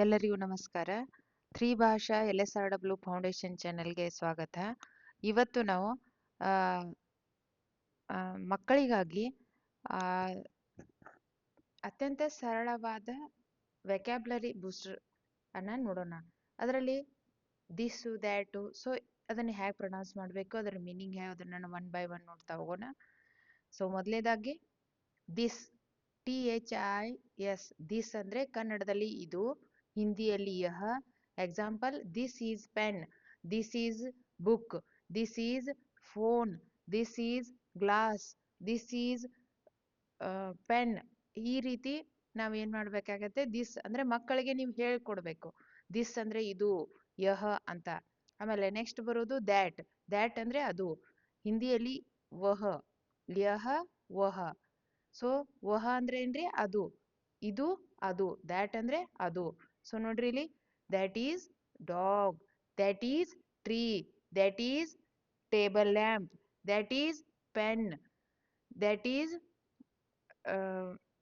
ಎಲ್ಲರಿಗೂ ನಮಸ್ಕಾರ. ತ್ರಿಭಾಷಾ LSRW foundation ಚಾನೆಲ್ಗೆ ಸ್ವಾಗತ. ಇವತ್ತು ನಾವು ಆ, ಆ, ಮಕ್ಕಳಿಗಾಗಿ ಆ, ಅತ್ಯಂತ ಸರಳವಾದ ವೆಕ್ಯಾಬ್ಲರಿ ಬೂಸ್ಟರ್ ಅನ್ನ ನೋಡೋಣ. ಅದರಲ್ಲಿ ದಿಸ್ಸು ದ್ಯಾಟು ಸೊ ಅದನ್ನು ಹೇಗೆ ಪ್ರೊನೌನ್ಸ್ ಮಾಡಬೇಕು, ಅದರ ಮೀನಿಂಗ್ ಹೇಗೆ, ಅದನ್ನು ನಾನು ಒನ್ ಬೈ ಒನ್ ನೋಡ್ತಾ ಹೋಗೋಣ. ಸೊ ಮೊದಲನೇದಾಗಿ ದಿಸ್, THIS, ದಿಸ್ ಅಂದ್ರೆ ಕನ್ನಡದಲ್ಲಿ ಇದು, ಹಿಂದಿಯಲ್ಲಿ ಯಹ. Example, this is pen, this is book, this is phone, this is glass, this is pen. ಈ ರೀತಿ ನಾವ್ ಏನ್ ಮಾಡ್ಬೇಕಾಗತ್ತೆ, ದಿಸ್ ಅಂದ್ರೆ ಮಕ್ಕಳಿಗೆ ನೀವು ಹೇಳ್ಕೊಡ್ಬೇಕು, ದಿಸ್ ಅಂದ್ರೆ ಇದು, ಯಹ ಅಂತ. ಆಮೇಲೆ ನೆಕ್ಸ್ಟ್ ಬರೋದು ದ್ಯಾಟ್, ದ್ಯಾಟ್ ಅಂದ್ರೆ ಅದು, ಹಿಂದಿಯಲ್ಲಿ ವಹ, ಯಹ ವಹ. ಸೊ ವಹ ಅಂದ್ರೆ ಏನ್ರಿ, ಅದು, ಇದು ಅದು, ದ್ಯಾಟ್ ಅಂದ್ರೆ ಅದು. ಸೊ ನೋಡ್ರಿ ಇಲ್ಲಿ, that is dog, that is tree, that is table lamp, that is pen, that is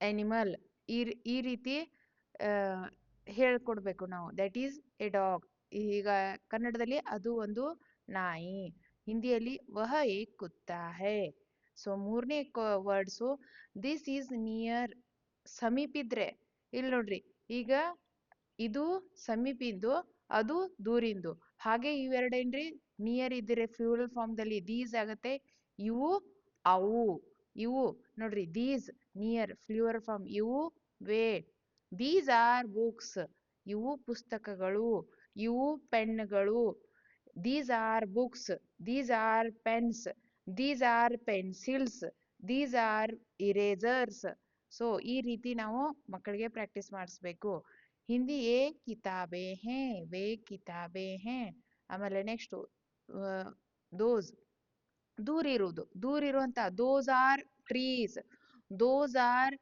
animal. ಈ ರೀತಿ ಹೇಳ್ಕೊಡ್ಬೇಕು ನಾವು. ದ್ಯಾಟ್ ಈಸ್ ಎ ಡಾಗ್, ಈಗ ಕನ್ನಡದಲ್ಲಿ ಅದು ಒಂದು ನಾಯಿ, ಹಿಂದಿಯಲ್ಲಿ ವಹ ಏಕ್ ಕುತ್ತಾ ಹೈ. ಸೊ ಮೂರನೇ ವರ್ಡ್ಸು, ದಿಸ್ ಈಸ್ ನಿಯರ್, ಸಮೀಪಿದ್ರೆ. ಇಲ್ಲಿ ನೋಡ್ರಿ, ಈಗ ಇದು ಸಮೀಪಿಂದು, ಅದು ದೂರಿಂದು. ಹಾಗೆ ಇವೆರಡೇನ್ರಿ, ನಿಯರ್ ಇದ್ರೆ ಫ್ಲೂರಲ್ ಫಾರ್ಮ್ ದಲ್ಲಿ ದೀಸ್ ಆಗತ್ತೆ, ಇವು ಅವು. ಇವು ನೋಡ್ರಿ, ದೀಸ್ ನಿಯರ್ ಫ್ಲೂರಲ್ ಫಾರ್ಮ್, ಇವು ವೇ. ದೀಸ್ ಆರ್ ಬುಕ್ಸ್, ಇವು ಪುಸ್ತಕಗಳು, ಇವು ಪೆನ್ಗಳು. These are books, these are pens, these are pencils, these are erasers. So ಈ ರೀತಿ ನಾವು ಮಕ್ಕಳಿಗೆ ಪ್ರಾಕ್ಟೀಸ್ ಮಾಡಿಸ್ಬೇಕು. ಹಿಂದಿ ಏ ಕಿತಾಬೆ ಹೇ, ವೇ ಕಿತಾಬೆ ಹೇ. ಆಮೇಲೆ ನೆಕ್ಸ್ಟ್ ದೋಸ್, ದೂರ ಇರುವುದು, ದೂರ ಇರುವಂತ, those are trees, those are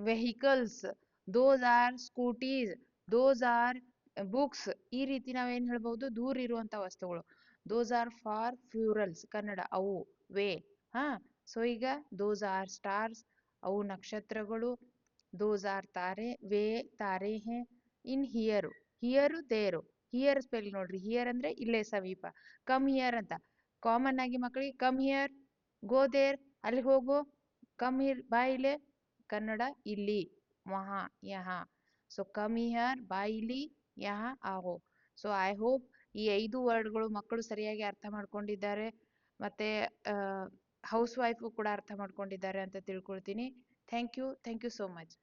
vehicles, those are scooties, those are books. ಈ ರೀತಿ ನಾವೇನ್ ಹೇಳ್ಬಹುದು, ದೂರ ಇರುವಂತ ವಸ್ತುಗಳು. ದೋಸ್ ಆರ್ ಫಾರ್ ಫ್ಯೂರಲ್ಸ್, ಕನ್ನಡ ಅವು, ವೇ. ಹಾ, ಸೊ ಈಗ ದೋಸ್ ಆರ್ ಸ್ಟಾರ್ಸ್, ಅವು ನಕ್ಷತ್ರಗಳು. ದೋಸ್ ಆರ್ ತಾರೆ, ವೇ ತಾರೆ ಹೇ. ಇನ್ ಹಿಯರು, ಹಿಯರು ದೇರು, ಹಿಯರ್ ಸ್ಪೆಲ್ ನೋಡ್ರಿ, ಹಿಯರ್ ಅಂದ್ರೆ ಇಲ್ಲೇ ಸಮೀಪ. ಕಮ್ ಹಿಯರ್ ಅಂತ ಕಾಮನ್ ಆಗಿ ಮಕ್ಕಳಿಗೆ, ಕಮ್ ಹಿಯರ್, ಗೋ ದೇರ್, ಅಲ್ಲಿ ಹೋಗು. ಕಮ್ ಹಿಯರ್, ಬಾ ಇಲ್ಲೇ, ಕನ್ನಡ ಇಲ್ಲಿ, ವಹಾ ಯಹಾ. ಸೊ ಕಮ್ ಹಿಯರ್, ಬಾ ಇಲ್ಲಿ, ಯಹಾ ಆಗೋ. ಸೊ ಐ ಹೋಪ್ ಈ 5 ವರ್ಡ್ಗಳು ಮಕ್ಕಳು ಸರಿಯಾಗಿ ಅರ್ಥ ಮಾಡ್ಕೊಂಡಿದ್ದಾರೆ, ಮತ್ತೆ ಹೌಸ್ ವೈಫು ಕೂಡ ಅರ್ಥ ಮಾಡ್ಕೊಂಡಿದ್ದಾರೆ ಅಂತ ತಿಳ್ಕೊಳ್ತೀನಿ. Thank you so much.